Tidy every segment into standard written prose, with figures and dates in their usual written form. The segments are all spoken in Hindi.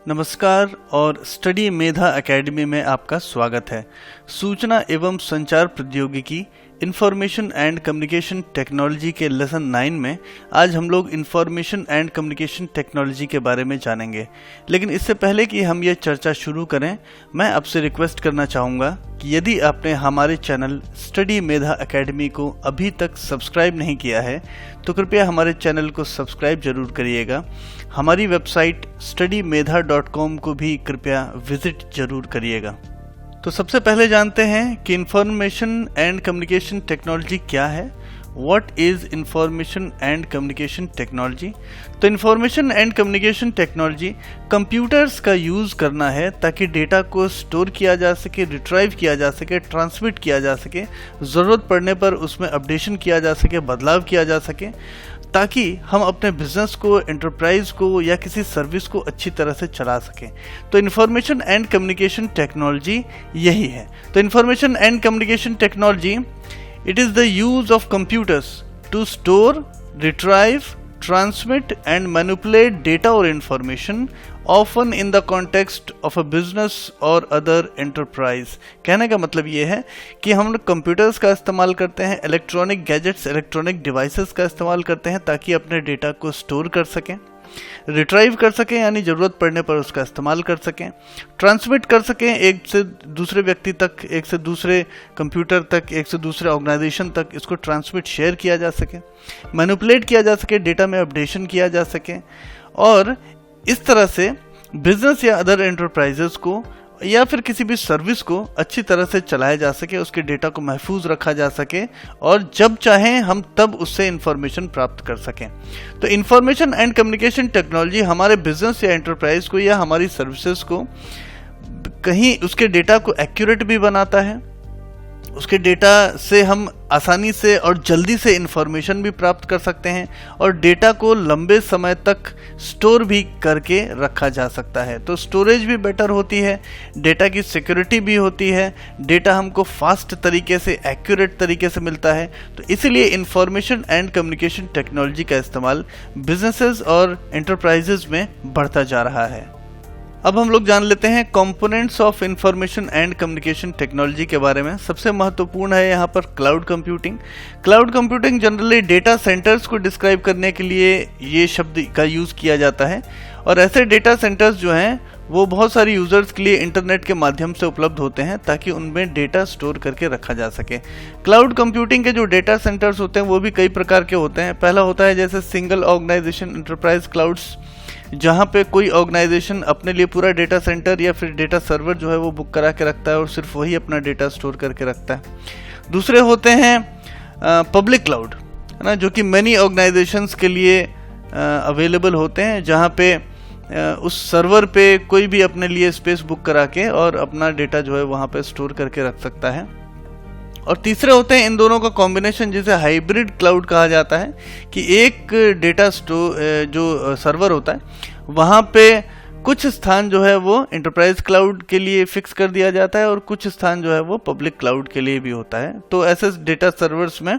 नमस्कार और स्टडी मेधा एकेडमी में आपका स्वागत है। सूचना एवं संचार प्रौद्योगिकी इंफॉर्मेशन एंड कम्युनिकेशन टेक्नोलॉजी के लेसन 9 में आज हम लोग इंफॉर्मेशन एंड कम्युनिकेशन टेक्नोलॉजी के बारे में जानेंगे। लेकिन इससे पहले कि हम ये चर्चा शुरू करें, मैं आपसे रिक्वेस्ट करना चाहूँगा कि यदि आपने हमारे चैनल स्टडी मेधा एकेडमी को अभी तक सब्सक्राइब नहीं किया है तो कृपया हमारे चैनल को सब्सक्राइब जरूर करिएगा। हमारी वेबसाइट studymedha.com को भी कृपया विजिट जरूर करिएगा। तो सबसे पहले जानते हैं कि इंफॉर्मेशन एंड कम्युनिकेशन टेक्नोलॉजी क्या है। What is information and communication technology? तो information and communication technology computers का यूज़ करना है ताकि डेटा को स्टोर किया जा सके, रिट्राइव किया जा सके, ट्रांसमिट किया जा सके, ज़रूरत पड़ने पर उसमें अपडेशन किया जा सके, बदलाव किया जा सके, ताकि हम अपने बिजनेस को, एंटरप्राइज को या किसी सर्विस को अच्छी तरह से चला सकें। तो इंफॉर्मेशन एंड कम्युनिकेशन टेक्नोलॉजी यही है। तो information and communication technology it is the use of computers to store, retrieve, transmit and manipulate data or information often in the context of a business or other enterprise। कहने का मतलब ये है कि हम लोग कंप्यूटर्स का इस्तेमाल करते हैं, इलेक्ट्रॉनिक गैजेट्स, इलेक्ट्रॉनिक डिवाइसेस का इस्तेमाल करते हैं ताकि अपने डेटा को स्टोर कर सकें, रिट्राइव कर सकें यानी ज़रूरत पड़ने पर उसका इस्तेमाल कर सकें, ट्रांसमिट कर सकें एक से दूसरे व्यक्ति तक, एक से दूसरे कंप्यूटर तक, एक से दूसरे ऑर्गेनाइजेशन तक इसको ट्रांसमिट, शेयर किया जा सके, मैनिपुलेट किया जा सके, डेटा में अपडेशन किया जा सके और इस तरह से बिजनेस या अदर एंटरप्राइजेस को या फिर किसी भी सर्विस को अच्छी तरह से चलाया जा सके, उसके डेटा को महफूज रखा जा सके और जब चाहें हम तब उससे इंफॉर्मेशन प्राप्त कर सकें। तो इंफॉर्मेशन एंड कम्युनिकेशन टेक्नोलॉजी हमारे बिजनेस या एंटरप्राइज को या हमारी सर्विसेज को कहीं उसके डेटा को एक्यूरेट भी बनाता है, उसके डेटा से हम आसानी से और जल्दी से इंफॉर्मेशन भी प्राप्त कर सकते हैं और डेटा को लंबे समय तक स्टोर भी करके रखा जा सकता है। तो स्टोरेज भी बेटर होती है, डेटा की सिक्योरिटी भी होती है, डेटा हमको फास्ट तरीके से, एक्यूरेट तरीके से मिलता है। तो इसीलिए इंफॉर्मेशन एंड कम्युनिकेशन टेक्नोलॉजी का इस्तेमाल बिजनेसेस और एंटरप्राइजेज में बढ़ता जा रहा है। अब हम लोग जान लेते हैं components of information and communication technology के बारे में। सबसे महत्वपूर्ण है यहाँ पर cloud computing. Cloud computing generally data centres को डिस्क्राइब करने के लिए ये शब्द का यूज़ किया जाता है और ऐसे डेटा सेंटर्स जो हैं वो बहुत सारी यूज़र्स के लिए इंटरनेट के माध्यम से उपलब्ध होते हैं ताकि उनमें डेटा स्टोर करके रखा जा सके। क्लाउड कंप्यूटिंग के जो डेटा सेंटर्स होते हैं वो भी कई प्रकार के होते हैं। पहला होता है जैसे सिंगल ऑर्गेनाइजेशन एंटरप्राइज क्लाउड्स, जहाँ पे कोई ऑर्गेनाइजेशन अपने लिए पूरा डेटा सेंटर या फिर डेटा सर्वर जो है वो बुक करा के रखता है और सिर्फ वही अपना डेटा स्टोर करके रखता है। दूसरे होते हैं पब्लिक क्लाउड, है ना, जो कि मैनी ऑर्गेनाइजेशंस के लिए अवेलेबल होते हैं, जहाँ पे उस सर्वर पे कोई भी अपने लिए स्पेस बुक करा के और अपना डेटा जो है वहाँ पे स्टोर करके रख सकता है। और तीसरे होते हैं इन दोनों का कॉम्बिनेशन, जिसे हाइब्रिड क्लाउड कहा जाता है, कि एक डेटा जो सर्वर होता है वहाँ पे कुछ स्थान जो है वो एंटरप्राइज क्लाउड के लिए फिक्स कर दिया जाता है और कुछ स्थान जो है वो पब्लिक क्लाउड के लिए भी होता है। तो ऐसे डेटा सर्वर्स में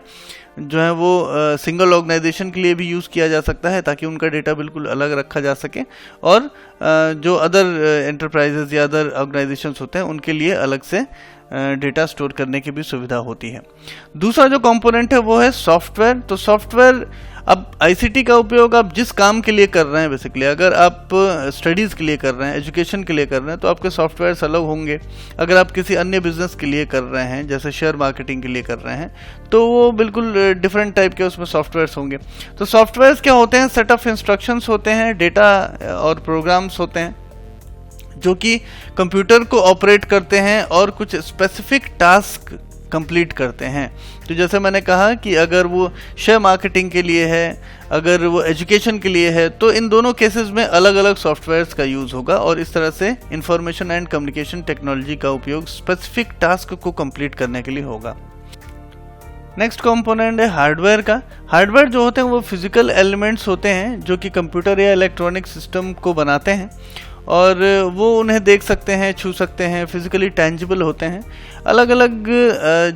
जो है वो सिंगल ऑर्गेनाइजेशन के लिए भी यूज़ किया जा सकता है ताकि उनका डेटा बिल्कुल अलग रखा जा सके और जो अदर एंटरप्राइजेज या अदर ऑर्गेनाइजेशंस होते हैं उनके लिए अलग से डेटा स्टोर करने की भी सुविधा होती है। दूसरा जो कंपोनेंट है वो है सॉफ्टवेयर। तो सॉफ्टवेयर, अब आईसीटी का उपयोग आप जिस काम के लिए कर रहे हैं, बेसिकली अगर आप स्टडीज़ के लिए कर रहे हैं, एजुकेशन के लिए कर रहे हैं तो आपके सॉफ्टवेयर अलग होंगे। अगर आप किसी अन्य बिजनेस के लिए कर रहे हैं, जैसे शेयर मार्केटिंग के लिए कर रहे हैं, तो वो बिल्कुल डिफरेंट टाइप के उसमें सॉफ्टवेयर्स होंगे। तो सॉफ्टवेयर्स क्या होते हैं? सेट ऑफ इंस्ट्रक्शंस होते हैं, डेटा और प्रोग्राम्स होते हैं जो कि कंप्यूटर को ऑपरेट करते हैं और कुछ स्पेसिफिक टास्क कंप्लीट करते हैं। तो जैसे मैंने कहा कि अगर वो शेयर मार्केटिंग के लिए है, अगर वो एजुकेशन के लिए है, तो इन दोनों केसेस में अलग अलग सॉफ्टवेयर्स का यूज़ होगा और इस तरह से इंफॉर्मेशन एंड कम्युनिकेशन टेक्नोलॉजी का उपयोग स्पेसिफिक टास्क को कंप्लीट करने के लिए होगा। नेक्स्ट कंपोनेंट है हार्डवेयर का। हार्डवेयर जो होते हैं वो फिजिकल एलिमेंट्स होते हैं जो कि कंप्यूटर या इलेक्ट्रॉनिक सिस्टम को बनाते हैं और वो उन्हें देख सकते हैं, छू सकते हैं, फिजिकली टैंजिबल होते हैं। अलग अलग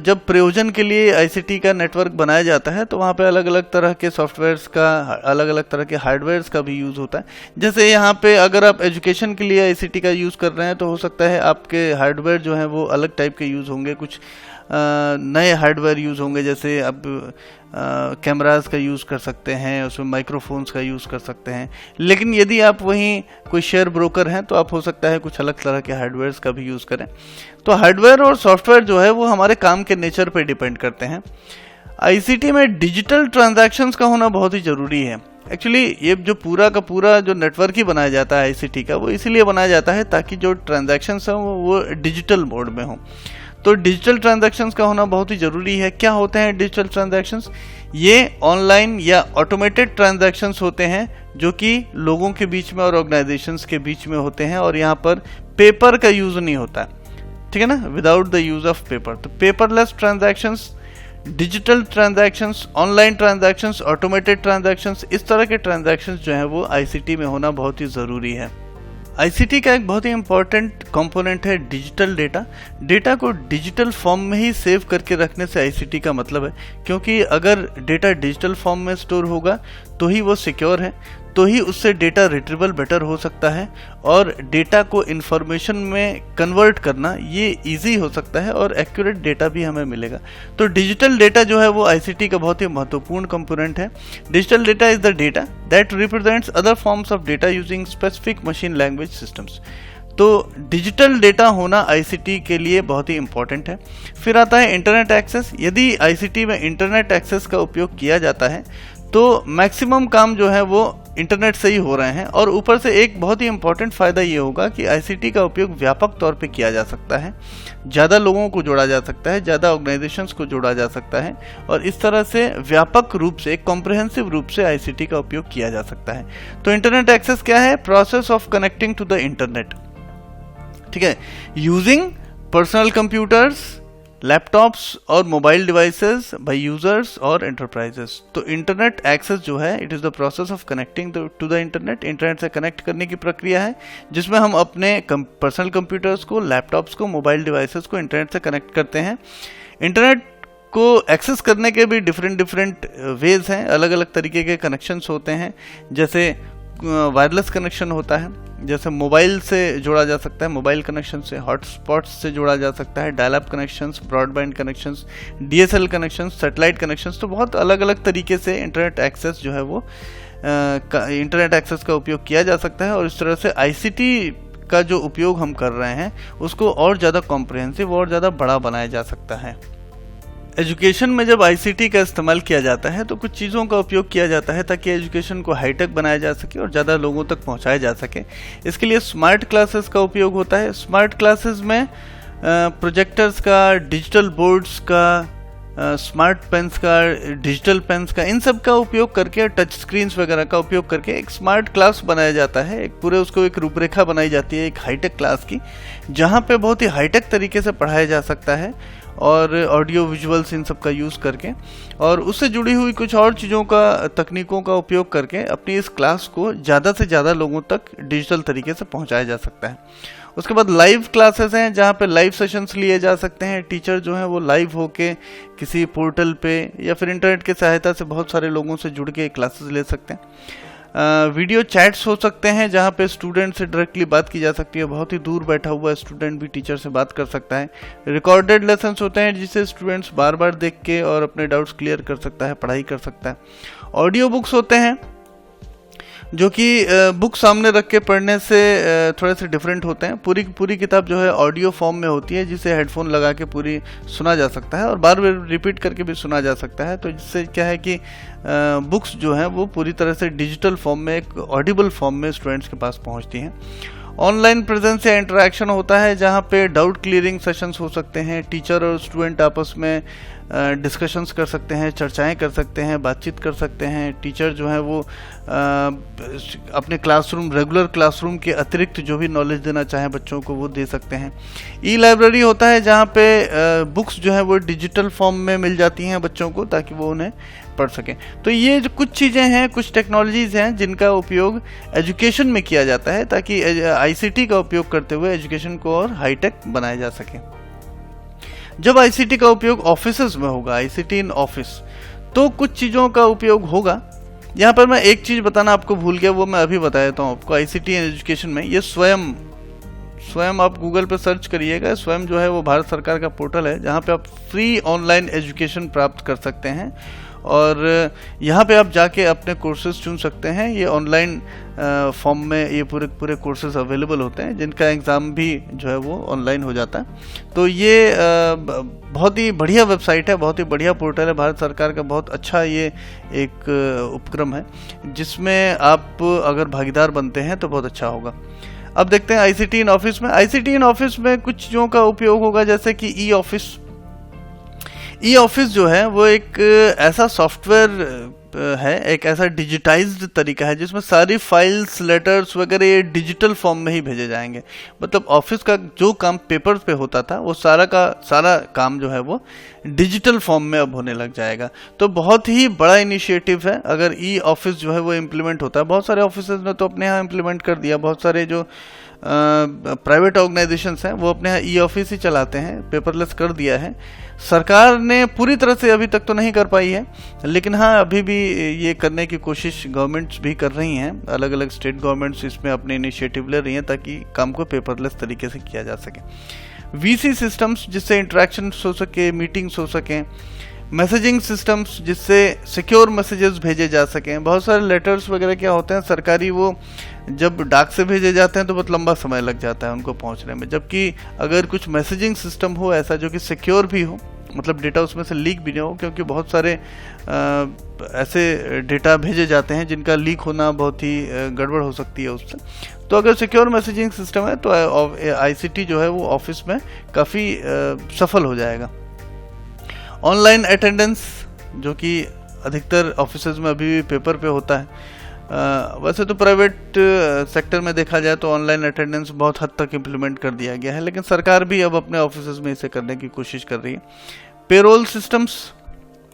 जब प्रयोजन के लिए आईसीटी का नेटवर्क बनाया जाता है तो वहाँ पे अलग अलग तरह के सॉफ्टवेयर्स का, अलग अलग तरह के हार्डवेयर्स का भी यूज़ होता है। जैसे यहाँ पे अगर आप एजुकेशन के लिए आईसीटी का यूज़ कर रहे हैं तो हो सकता है आपके हार्डवेयर जो हैं वो अलग टाइप के यूज़ होंगे, कुछ नए हार्डवेयर यूज़ होंगे। जैसे अब कैमरास का यूज़ कर सकते हैं, उसमें माइक्रोफोन्स का यूज़ कर सकते हैं। लेकिन यदि आप वहीं कोई शेयर ब्रोकर हैं तो आप हो सकता है कुछ अलग तरह के हार्डवेयर्स का भी यूज़ करें। तो हार्डवेयर और सॉफ्टवेयर जो है वो हमारे काम के नेचर पे डिपेंड करते हैं। आईसीटी में डिजिटल ट्रांजैक्शंस का होना बहुत ही ज़रूरी है। एक्चुअली ये जो पूरा का पूरा जो नेटवर्क ही बनाया जाता है आईसीटी का, वो इसीलिए बनाया जाता है ताकि जो ट्रांजैक्शंस हैं वो डिजिटल मोड में हों। तो डिजिटल ट्रांजैक्शंस का होना बहुत ही ज़रूरी है। क्या होते हैं डिजिटल ट्रांजैक्शंस? ये ऑनलाइन या ऑटोमेटेड ट्रांजैक्शंस होते हैं जो कि लोगों के बीच में और ऑर्गेनाइजेशंस के बीच में होते हैं, और यहाँ पर पेपर का यूज़ नहीं होता है, ठीक है ना, without the use of paper. तो paperless transactions, digital transactions, online transactions, automated transactions, इस तरह के ट्रांजैक्शंस जो हैं वो आईसीटी में होना बहुत ही ज़रूरी है। आईसीटी का एक बहुत ही इंपॉर्टेंट कंपोनेंट है डिजिटल डेटा। डेटा को डिजिटल फॉर्म में ही सेव करके रखने से आईसीटी का मतलब है, क्योंकि अगर डेटा डिजिटल फॉर्म में स्टोर होगा तो ही वो सिक्योर है, तो ही उससे डेटा रिट्रीवल बेटर हो सकता है, और डेटा को इंफॉर्मेशन में कन्वर्ट करना ये इजी हो सकता है, और एक्यूरेट डेटा भी हमें मिलेगा। तो डिजिटल डेटा जो है वो आईसीटी का बहुत ही महत्वपूर्ण कंपोनेंट है। Digital data is the data that represents other forms of data using specific machine language systems. तो डिजिटल डेटा होना आईसीटी के लिए बहुत ही इंपॉर्टेंट है। फिर आता है इंटरनेट एक्सेस। यदि आईसीटी में इंटरनेट एक्सेस का उपयोग किया जाता है तो मैक्सिमम काम जो है वो इंटरनेट से ही हो रहे हैं, और ऊपर से एक बहुत ही इंपॉर्टेंट फ़ायदा ये होगा कि आईसीटी का उपयोग व्यापक तौर पे किया जा सकता है, ज़्यादा लोगों को जोड़ा जा सकता है, ज़्यादा ऑर्गेनाइजेशंस को जोड़ा जा सकता है, और इस तरह से व्यापक रूप से, कॉम्प्रिहेंसिव रूप से आईसीटी का उपयोग किया जा सकता है। तो इंटरनेट एक्सेस क्या है? Process of connecting to the internet, ठीक है, यूजिंग पर्सनल कंप्यूटर्स, लैपटॉप्स और मोबाइल डिवाइसेस बाय यूजर्स और एंटरप्राइजेस। तो इंटरनेट एक्सेस जो है, it is the process of connecting to the internet. Internet से कनेक्ट करने की प्रक्रिया है जिसमें हम अपने पर्सनल कंप्यूटर्स को, लैपटॉप्स को, मोबाइल डिवाइसेस को इंटरनेट से कनेक्ट करते हैं। इंटरनेट को एक्सेस करने के भी डिफरेंट वेज हैं, अलग अलग तरीके के कनेक्शंस होते हैं। जैसे वायरलेस कनेक्शन होता है, जैसे मोबाइल से जोड़ा जा सकता है, मोबाइल कनेक्शन से, हॉटस्पॉट्स से जोड़ा जा सकता है, dial up connections, broadband connections, DSL connections, satellite connections. तो बहुत अलग अलग तरीके से इंटरनेट एक्सेस जो है वो इंटरनेट एक्सेस का उपयोग किया जा सकता है, और इस तरह से आईसीटी का जो उपयोग हम कर रहे हैं उसको और ज़्यादा कॉम्प्रिहेंसिव और ज़्यादा बड़ा बनाया जा सकता है। एजुकेशन में जब आईसीटी का इस्तेमाल किया जाता है तो कुछ चीज़ों का उपयोग किया जाता है ताकि एजुकेशन को हाईटेक बनाया जा सके और ज़्यादा लोगों तक पहुंचाया जा सके। इसके लिए स्मार्ट क्लासेस का उपयोग होता है। स्मार्ट क्लासेस में प्रोजेक्टर्स का, डिजिटल बोर्ड्स का, स्मार्ट पेन्स का, डिजिटल पेन्स का, इन सब का उपयोग करके, टच स्क्रीन्स वगैरह का उपयोग करके एक स्मार्ट क्लास बनाया जाता है। एक पूरे उसको एक रूपरेखा बनाई जाती है एक हाईटेक क्लास की, जहाँ पे बहुत ही हाईटेक तरीके से पढ़ाया जा सकता है, और ऑडियो विजुअल्स इन सब का यूज़ करके, और उससे जुड़ी हुई कुछ और चीज़ों का, तकनीकों का उपयोग करके अपनी इस क्लास को ज़्यादा से ज़्यादा लोगों तक डिजिटल तरीके से पहुंचाया जा सकता है। उसके बाद लाइव क्लासेस हैं जहाँ पे लाइव सेशंस लिए जा सकते हैं। टीचर जो हैं वो लाइव होके किसी पोर्टल पे या फिर इंटरनेट की सहायता से बहुत सारे लोगों से जुड़ के क्लासेस ले सकते हैं। वीडियो चैट्स हो सकते हैं जहाँ पे स्टूडेंट से डायरेक्टली बात की जा सकती है, बहुत ही दूर बैठा हुआ स्टूडेंट भी टीचर से बात कर सकता है। रिकॉर्डेड लेसन्स होते हैं जिसे स्टूडेंट्स बार बार देख के और अपने डाउट्स क्लियर कर सकता है, पढ़ाई कर सकता है। ऑडियो बुक्स होते हैं जो कि बुक सामने रख के पढ़ने से थोड़े से डिफरेंट होते हैं। पूरी किताब जो है ऑडियो फॉर्म में होती है जिसे हेडफोन लगा के पूरी सुना जा सकता है और बार बार रिपीट करके भी सुना जा सकता है। तो जिससे क्या है कि बुक्स जो हैं वो पूरी तरह से डिजिटल फॉर्म में, एक ऑडिबल फॉर्म में स्टूडेंट्स के पास पहुंचती हैं। ऑनलाइन प्रेजेंस या इंटरेक्शन होता है जहाँ पे डाउट क्लियरिंग सेशंस हो सकते हैं। टीचर और स्टूडेंट आपस में डिस्कशंस कर सकते हैं, चर्चाएं कर सकते हैं, बातचीत कर सकते हैं। टीचर जो है वो अपने क्लासरूम, रेगुलर क्लासरूम के अतिरिक्त जो भी नॉलेज देना चाहें बच्चों को वो दे सकते हैं। ई लाइब्रेरी होता है जहाँ पे बुक्स जो है वो डिजिटल फॉर्म में मिल जाती हैं बच्चों को, ताकि वो उन्हें पढ़ सकें। तो ये जो कुछ चीज़ें हैं, कुछ टेक्नोलॉजीज़ हैं जिनका उपयोग एजुकेशन में किया जाता है, ताकि आईसीटी का उपयोग करते हुए एजुकेशन को और हाईटेक बनाया जा सके। जब आईसीटी का उपयोग ऑफिसेज में होगा, आईसीटी इन ऑफिस, तो कुछ चीज़ों का उपयोग होगा। यहाँ पर मैं एक चीज़ बताना आपको भूल गया, वो मैं अभी बता देता हूँ आपको। आईसीटी इन एजुकेशन में ये स्वयं आप गूगल पे सर्च करिएगा। स्वयं जो है वो भारत सरकार का पोर्टल है जहाँ पे आप फ्री ऑनलाइन एजुकेशन प्राप्त कर सकते हैं, और यहाँ पे आप जाके अपने कोर्सेज चुन सकते हैं। ये ऑनलाइन फॉर्म में ये पूरे कोर्सेज अवेलेबल होते हैं, जिनका एग्ज़ाम भी जो है वो ऑनलाइन हो जाता है। तो ये बहुत ही बढ़िया वेबसाइट है, बहुत ही बढ़िया पोर्टल है, भारत सरकार का बहुत अच्छा ये एक उपक्रम है, जिसमें आप अगर भागीदार बनते हैं तो बहुत अच्छा होगा। अब देखते हैं आईसीटी इन ऑफिस में। आईसीटी इन ऑफिस में कुछ चीज़ों का उपयोग होगा, जैसे कि ई ऑफिस जो है वो एक ऐसा सॉफ्टवेयर है, एक ऐसा डिजिटाइज्ड तरीका है जिसमें सारी फाइल्स, लेटर्स वगैरह ये डिजिटल फॉर्म में ही भेजे जाएंगे। मतलब ऑफिस का जो काम पेपर पे होता था वो सारा का सारा काम जो है वो डिजिटल फॉर्म में अब होने लग जाएगा। तो बहुत ही बड़ा इनिशिएटिव है अगर ई ऑफिस जो है वो इम्प्लीमेंट होता है। बहुत सारे ऑफिस ने तो अपने यहाँ इम्प्लीमेंट कर दिया, बहुत सारे जो प्राइवेट ऑर्गेनाइजेशंस हैं वो अपने यहाँ ई ऑफिस ही चलाते हैं, पेपरलेस कर दिया है। सरकार ने पूरी तरह से अभी तक तो नहीं कर पाई है, लेकिन हाँ अभी भी ये करने की कोशिश गवर्नमेंट्स भी कर रही हैं। अलग अलग स्टेट गवर्नमेंट्स इसमें अपने इनिशिएटिव ले रही हैं ताकि काम को पेपरलेस तरीके से किया जा सके। वीसी सिस्टम्स जिससे इंटरेक्शंस हो सके, मीटिंग्स हो सकें, मैसेजिंग सिस्टम्स जिससे सिक्योर मैसेजेस भेजे जा सकें। बहुत सारे लेटर्स वगैरह क्या होते हैं सरकारी, वो जब डाक से भेजे जाते हैं तो बहुत लंबा समय लग जाता है उनको पहुंचने में, जबकि अगर कुछ मैसेजिंग सिस्टम हो ऐसा जो कि सिक्योर भी हो, मतलब डेटा उसमें से लीक भी नहीं हो, क्योंकि बहुत सारे ऐसे डेटा भेजे जाते हैं जिनका लीक होना बहुत ही गड़बड़ हो सकती है उससे। तो अगर सिक्योर मैसेजिंग सिस्टम है तो आईसीटी जो है वो ऑफिस में काफ़ी सफल हो जाएगा। ऑनलाइन अटेंडेंस जो कि अधिकतर ऑफिसेज में अभी भी पेपर पे होता है। वैसे तो प्राइवेट सेक्टर में देखा जाए तो ऑनलाइन अटेंडेंस बहुत हद तक इम्प्लीमेंट कर दिया गया है, लेकिन सरकार भी अब अपने ऑफिसेज में इसे करने की कोशिश कर रही है। पेरोल सिस्टम्स,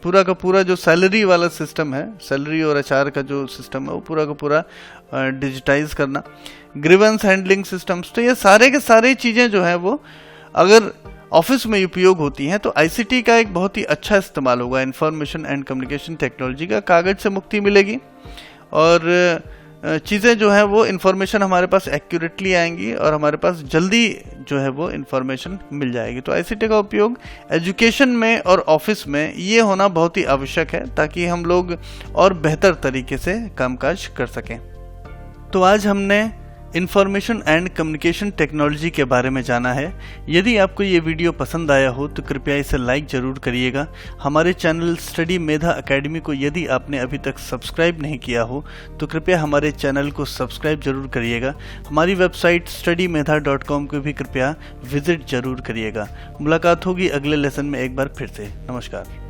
पूरा का पूरा जो सैलरी वाला सिस्टम है, सैलरी और एचआर का जो सिस्टम है वो पूरा का पूरा डिजिटाइज करना। ग्रीवेंस हैंडलिंग सिस्टम्स, तो ये सारे के सारे चीज़ें जो है वो अगर ऑफिस में उपयोग होती हैं तो आईसीटी का एक बहुत ही अच्छा इस्तेमाल होगा। इंफॉर्मेशन एंड कम्युनिकेशन टेक्नोलॉजी का कागज से मुक्ति मिलेगी और चीज़ें जो है वो इन्फॉर्मेशन हमारे पास एक्यूरेटली आएंगी और हमारे पास जल्दी जो है वो इन्फॉर्मेशन मिल जाएगी। तो आईसीटी का उपयोग एजुकेशन में और ऑफिस में ये होना बहुत ही आवश्यक है ताकि हम लोग और बेहतर तरीके से कामकाज कर सकें। तो आज हमने इंफॉर्मेशन एंड कम्युनिकेशन टेक्नोलॉजी के बारे में जाना है। यदि आपको ये वीडियो पसंद आया हो तो कृपया इसे लाइक ज़रूर करिएगा। हमारे चैनल स्टडी मेधा एकेडमी को यदि आपने अभी तक सब्सक्राइब नहीं किया हो तो कृपया हमारे चैनल को सब्सक्राइब जरूर करिएगा। हमारी वेबसाइट studymedha.com को भी कृपया विजिट जरूर करिएगा। मुलाकात होगी अगले लेसन में एक बार फिर से। नमस्कार।